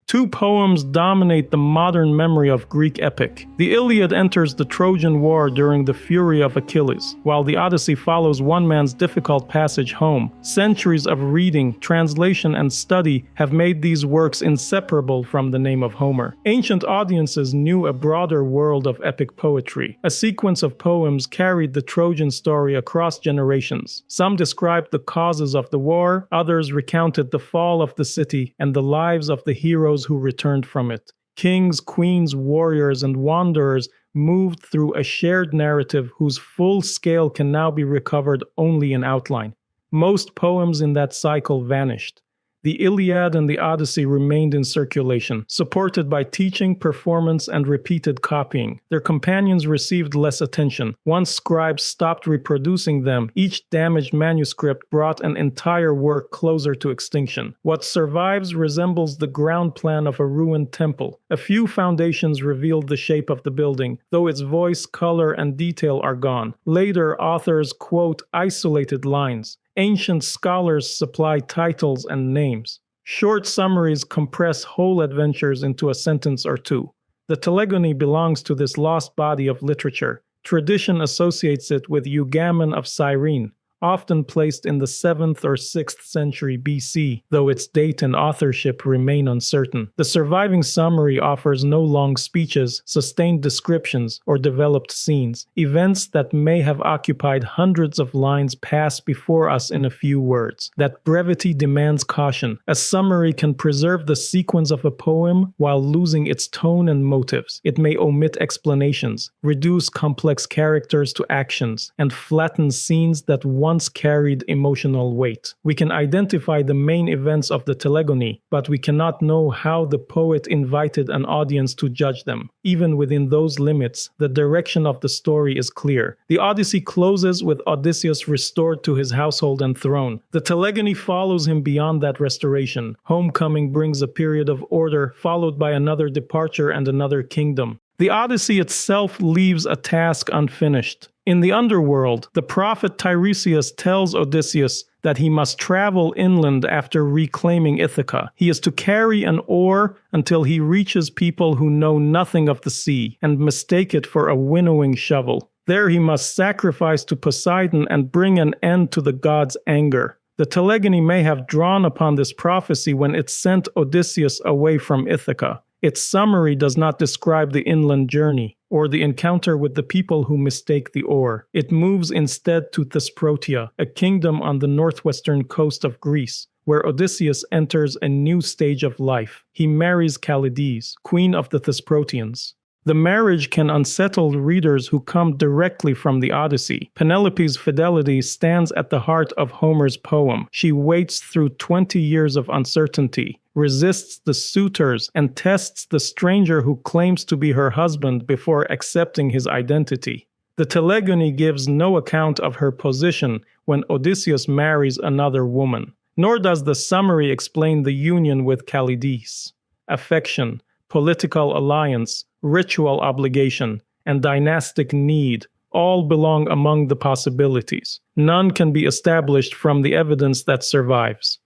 Two poems dominate the modern memory of Greek epic. The Iliad enters the Trojan War during the fury of Achilles, while the Odyssey follows one man's difficult passage home. Centuries of reading, translation, and study have made these works inseparable from the name of Homer. Ancient audiences knew a broader world of epic poetry. A sequence of poems carried the Trojan story across generations. Some described the causes of the war, others recounted the fall of the city and the lives of the heroes who returned from it. Kings, queens, warriors, and wanderers moved through a shared narrative whose full scale can now be recovered only in outline. Most poems in that cycle vanished. The Iliad and the Odyssey remained in circulation, supported by teaching, performance, and repeated copying. Their companions received less attention. Once scribes stopped reproducing them, each damaged manuscript brought an entire work closer to extinction. What survives resembles the ground plan of a ruined temple. A few foundations revealed the shape of the building, though its voice, color, and detail are gone. Later, authors quote isolated lines. Ancient scholars supply titles and names. Short summaries compress whole adventures into a sentence or two. The Telegony belongs to this lost body of literature. Tradition associates it with Eugamon of Cyrene, often placed in the 7th or 6th century BC, though its date and authorship remain uncertain. The surviving summary offers no long speeches, sustained descriptions, or developed scenes. Events that may have occupied hundreds of lines pass before us in a few words. That brevity demands caution. A summary can preserve the sequence of a poem while losing its tone and motives. It may omit explanations, reduce complex characters to actions, and flatten scenes that once carried emotional weight. We can identify the main events of the Telegony, but we cannot know how the poet invited an audience to judge them. Even within those limits, the direction of the story is clear. The Odyssey closes with Odysseus restored to his household and throne. The Telegony follows him beyond that restoration. Homecoming brings a period of order, followed by another departure and another kingdom. The Odyssey itself leaves a task unfinished. In the underworld, the prophet Tiresias tells Odysseus that he must travel inland after reclaiming Ithaca. He is to carry an oar until he reaches people who know nothing of the sea and mistake it for a winnowing shovel. There he must sacrifice to Poseidon and bring an end to the god's anger. The Telegony may have drawn upon this prophecy when it sent Odysseus away from Ithaca. Its summary does not describe the inland journey or the encounter with the people who mistake the oar. It moves instead to Thesprotia, a kingdom on the northwestern coast of Greece, where Odysseus enters a new stage of life. He marries Callides, queen of the Thesprotians. The marriage can unsettle readers who come directly from the Odyssey. Penelope's fidelity stands at the heart of Homer's poem. She waits through 20 years of uncertainty, resists the suitors, and tests the stranger who claims to be her husband before accepting his identity. The Telegony gives no account of her position when Odysseus marries another woman, nor does the summary explain the union with Callides. Affection, political alliance, ritual obligation, and dynastic need all belong among the possibilities. None can be established from the evidence that survives.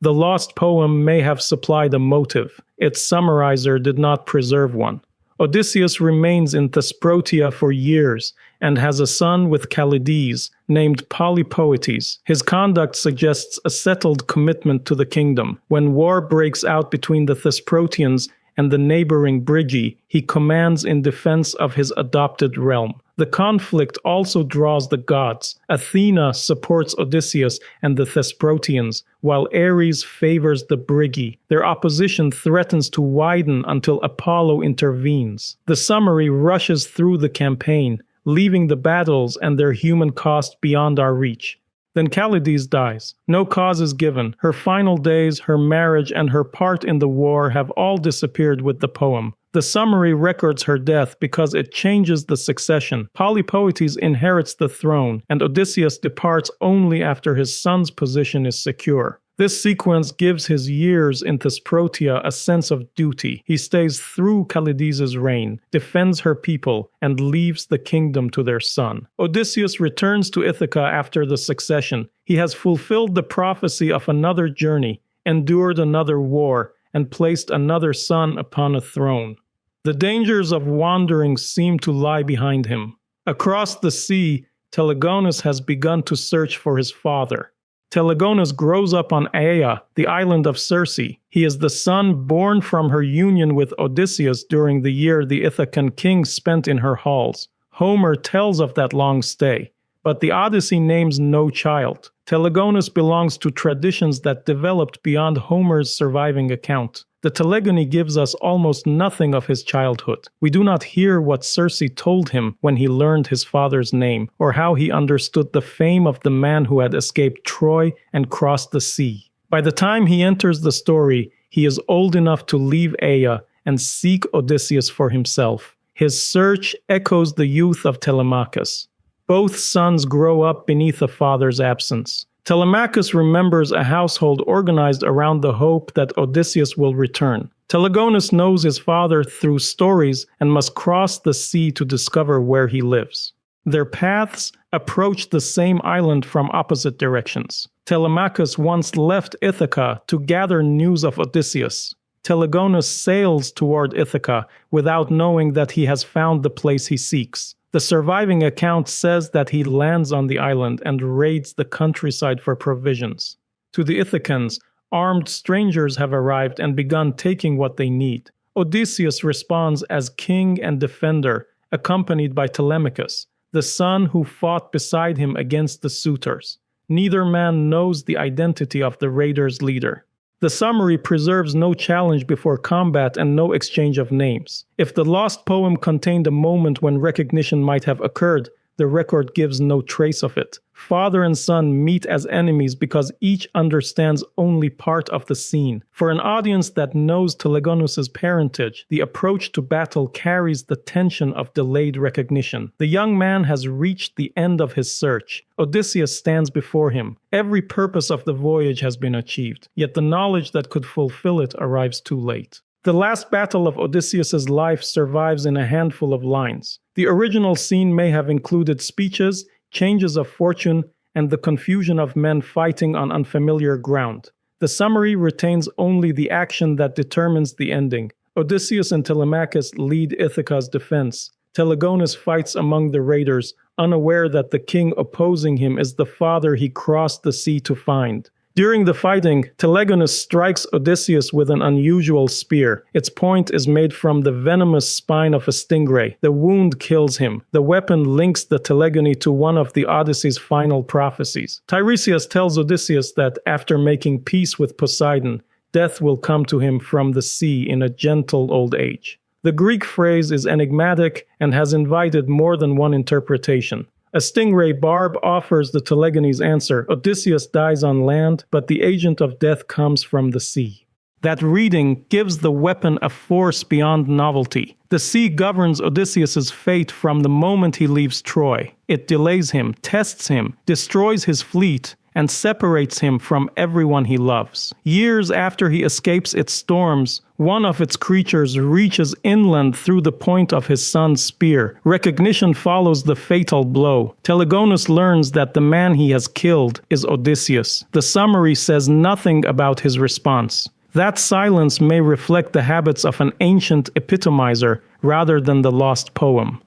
The lost poem may have supplied a motive. Its summarizer did not preserve one. Odysseus remains in Thesprotia for years and has a son with Callides named Polypoetes. His conduct suggests a settled commitment to the kingdom. When war breaks out between the Thesprotians and the neighboring Brygi, he commands in defense of his adopted realm. The conflict also draws the gods. Athena supports Odysseus and the Thesprotians, while Ares favors the Brygi. Their opposition threatens to widen until Apollo intervenes. The summary rushes through the campaign, leaving the battles and their human cost beyond our reach. Then Callides dies. No cause is given. Her final days, her marriage, and her part in the war have all disappeared with the poem. The summary records her death because it changes the succession. Polypoetes inherits the throne, and Odysseus departs only after his son's position is secure. This sequence gives his years in Thesprotia a sense of duty. He stays through Callides' reign, defends her people, and leaves the kingdom to their son. Odysseus returns to Ithaca after the succession. He has fulfilled the prophecy of another journey, endured another war, and placed another son upon a throne. The dangers of wandering seem to lie behind him. Across the sea, Telegonus has begun to search for his father. Telegonus grows up on Aea, the island of Circe. He is the son born from her union with Odysseus during the year the Ithacan king spent in her halls. Homer tells of that long stay, but the Odyssey names no child. Telegonus belongs to traditions that developed beyond Homer's surviving account. The Telegony gives us almost nothing of his childhood. We do not hear what Circe told him when he learned his father's name, or how he understood the fame of the man who had escaped Troy and crossed the sea. By the time he enters the story, he is old enough to leave Aea and seek Odysseus for himself. His search echoes the youth of Telemachus. Both sons grow up beneath a father's absence. Telemachus remembers a household organized around the hope that Odysseus will return. Telegonus knows his father through stories and must cross the sea to discover where he lives. Their paths approach the same island from opposite directions. Telemachus once left Ithaca to gather news of Odysseus. Telegonus sails toward Ithaca without knowing that he has found the place he seeks. The surviving account says that he lands on the island and raids the countryside for provisions. To the Ithacans, armed strangers have arrived and begun taking what they need. Odysseus responds as king and defender, accompanied by Telemachus, the son who fought beside him against the suitors. Neither man knows the identity of the raiders' leader. The summary preserves no challenge before combat and no exchange of names. If the lost poem contained a moment when recognition might have occurred, the record gives no trace of it. Father and son meet as enemies because each understands only part of the scene. For an audience that knows Telegonus's parentage, the approach to battle carries the tension of delayed recognition. The young man has reached the end of his search. Odysseus stands before him. Every purpose of the voyage has been achieved, yet the knowledge that could fulfill it arrives too late. The last battle of Odysseus's life survives in a handful of lines. The original scene may have included speeches, changes of fortune, and the confusion of men fighting on unfamiliar ground. The summary retains only the action that determines the ending. Odysseus and Telemachus lead Ithaca's defense. Telegonus fights among the raiders, unaware that the king opposing him is the father he crossed the sea to find. During the fighting, Telegonus strikes Odysseus with an unusual spear. Its point is made from the venomous spine of a stingray. The wound kills him. The weapon links the Telegony to one of the Odyssey's final prophecies. Tiresias tells Odysseus that after making peace with Poseidon, death will come to him from the sea in a gentle old age. The Greek phrase is enigmatic and has invited more than one interpretation. A stingray barb offers the Telegony's answer: Odysseus dies on land, but the agent of death comes from the sea. That reading gives the weapon a force beyond novelty. The sea governs Odysseus's fate from the moment he leaves Troy. It delays him, tests him, destroys his fleet, and separates him from everyone he loves. Years after he escapes its storms, one of its creatures reaches inland through the point of his son's spear. Recognition follows the fatal blow. Telegonus learns that the man he has killed is Odysseus. The summary says nothing about his response. That silence may reflect the habits of an ancient epitomizer rather than the lost poem.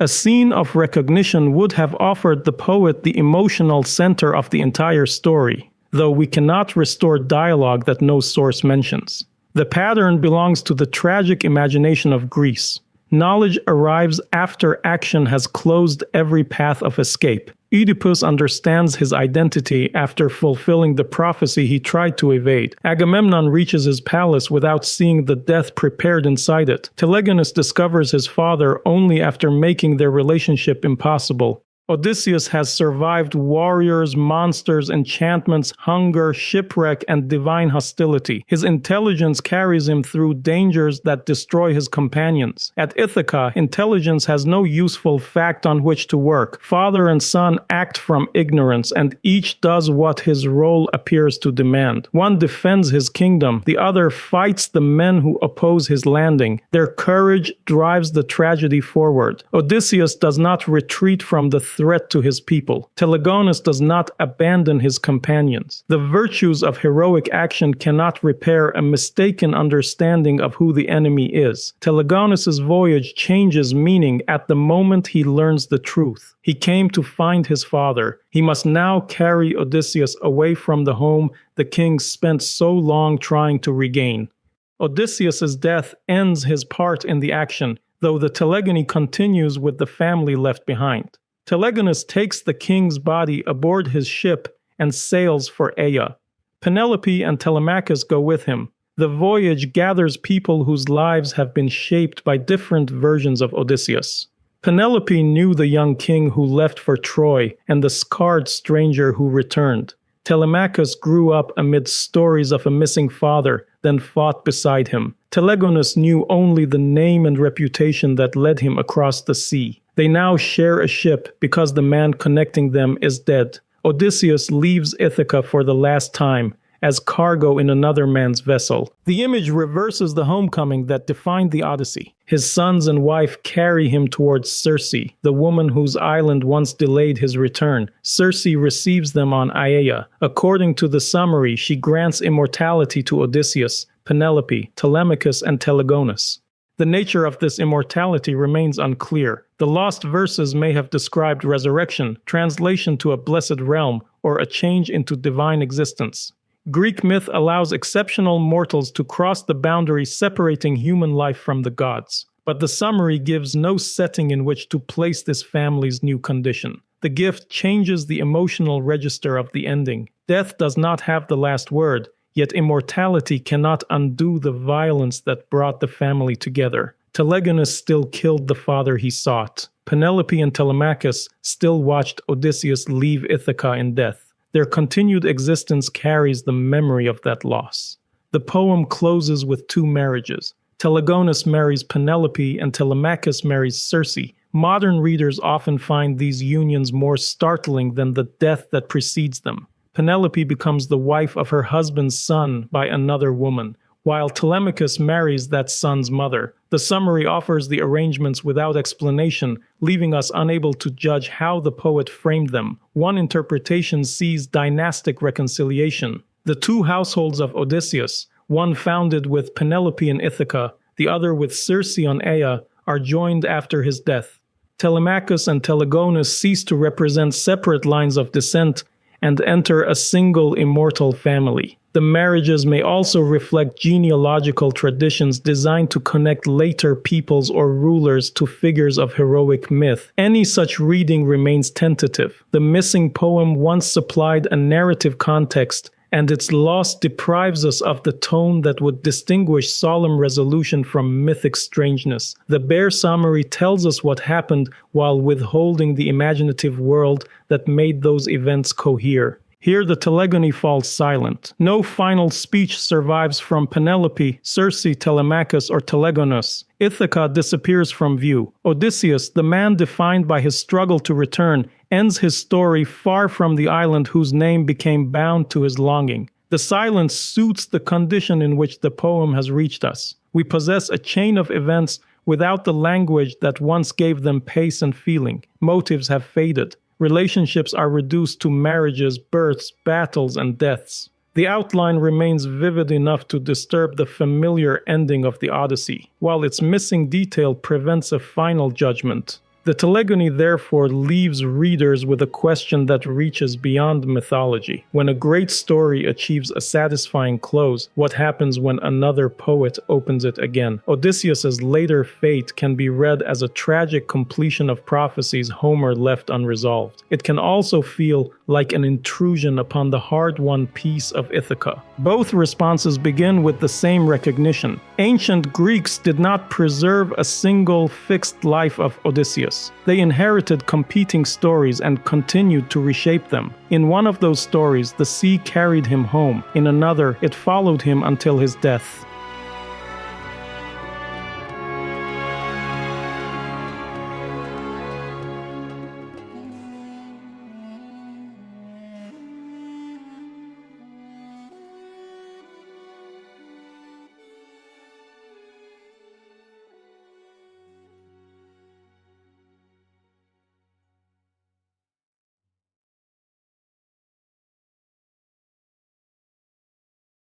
A scene of recognition would have offered the poet the emotional center of the entire story, though we cannot restore dialogue that no source mentions. The pattern belongs to the tragic imagination of Greece. Knowledge arrives after action has closed every path of escape. Oedipus understands his identity after fulfilling the prophecy he tried to evade. Agamemnon reaches his palace without seeing the death prepared inside it. Telegonus discovers his father only after making their relationship impossible. Odysseus has survived warriors, monsters, enchantments, hunger, shipwreck, and divine hostility. His intelligence carries him through dangers that destroy his companions. At Ithaca, intelligence has no useful fact on which to work. Father and son act from ignorance, and each does what his role appears to demand. One defends his kingdom, the other fights the men who oppose his landing. Their courage drives the tragedy forward. Odysseus does not retreat from the threat to his people. Telegonus does not abandon his companions. The virtues of heroic action cannot repair a mistaken understanding of who the enemy is. Telegonus's voyage changes meaning at the moment he learns the truth. He came to find his father. He must now carry Odysseus away from the home the king spent so long trying to regain. Odysseus's death ends his part in the action, though the Telegony continues with the family left behind. Telegonus takes the king's body aboard his ship and sails for Aea. Penelope and Telemachus go with him. The voyage gathers people whose lives have been shaped by different versions of Odysseus. Penelope knew the young king who left for Troy and the scarred stranger who returned. Telemachus grew up amid stories of a missing father, then fought beside him. Telegonus knew only the name and reputation that led him across the sea. They now share a ship because the man connecting them is dead. Odysseus leaves Ithaca for the last time, as cargo in another man's vessel. The image reverses the homecoming that defined the Odyssey. His sons and wife carry him towards Circe, the woman whose island once delayed his return. Circe receives them on Aea. According to the summary, she grants immortality to Odysseus, Penelope, Telemachus, and Telegonus. The nature of this immortality remains unclear. The lost verses may have described resurrection, translation to a blessed realm, or a change into divine existence. Greek myth allows exceptional mortals to cross the boundary separating human life from the gods. But the summary gives no setting in which to place this family's new condition. The gift changes the emotional register of the ending. Death does not have the last word, yet immortality cannot undo the violence that brought the family together. Telegonus still killed the father he sought. Penelope and Telemachus still watched Odysseus leave Ithaca in death. Their continued existence carries the memory of that loss. The poem closes with two marriages. Telegonus marries Penelope and Telemachus marries Circe. Modern readers often find these unions more startling than the death that precedes them. Penelope becomes the wife of her husband's son by another woman, while Telemachus marries that son's mother. The summary offers the arrangements without explanation, leaving us unable to judge how the poet framed them. One interpretation sees dynastic reconciliation. The two households of Odysseus, one founded with Penelope in Ithaca, the other with Circe on Aea, are joined after his death. Telemachus and Telegonus cease to represent separate lines of descent and enter a single immortal family. The marriages may also reflect genealogical traditions designed to connect later peoples or rulers to figures of heroic myth. Any such reading remains tentative. The missing poem once supplied a narrative context, and its loss deprives us of the tone that would distinguish solemn resolution from mythic strangeness. The bare summary tells us what happened while withholding the imaginative world that made those events cohere. Here the Telegony falls silent. No final speech survives from Penelope, Circe, Telemachus, or Telegonus. Ithaca disappears from view. Odysseus, the man defined by his struggle to return, ends his story far from the island whose name became bound to his longing. The silence suits the condition in which the poem has reached us. We possess a chain of events without the language that once gave them pace and feeling. Motives have faded. Relationships are reduced to marriages, births, battles, and deaths. The outline remains vivid enough to disturb the familiar ending of the Odyssey, while its missing detail prevents a final judgment. The Telegony therefore leaves readers with a question that reaches beyond mythology. When a great story achieves a satisfying close, what happens when another poet opens it again? Odysseus's later fate can be read as a tragic completion of prophecies Homer left unresolved. It can also feel like an intrusion upon the hard-won peace of Ithaca. Both responses begin with the same recognition. Ancient Greeks did not preserve a single fixed life of Odysseus. They inherited competing stories and continued to reshape them. In one of those stories, the sea carried him home. In another, it followed him until his death.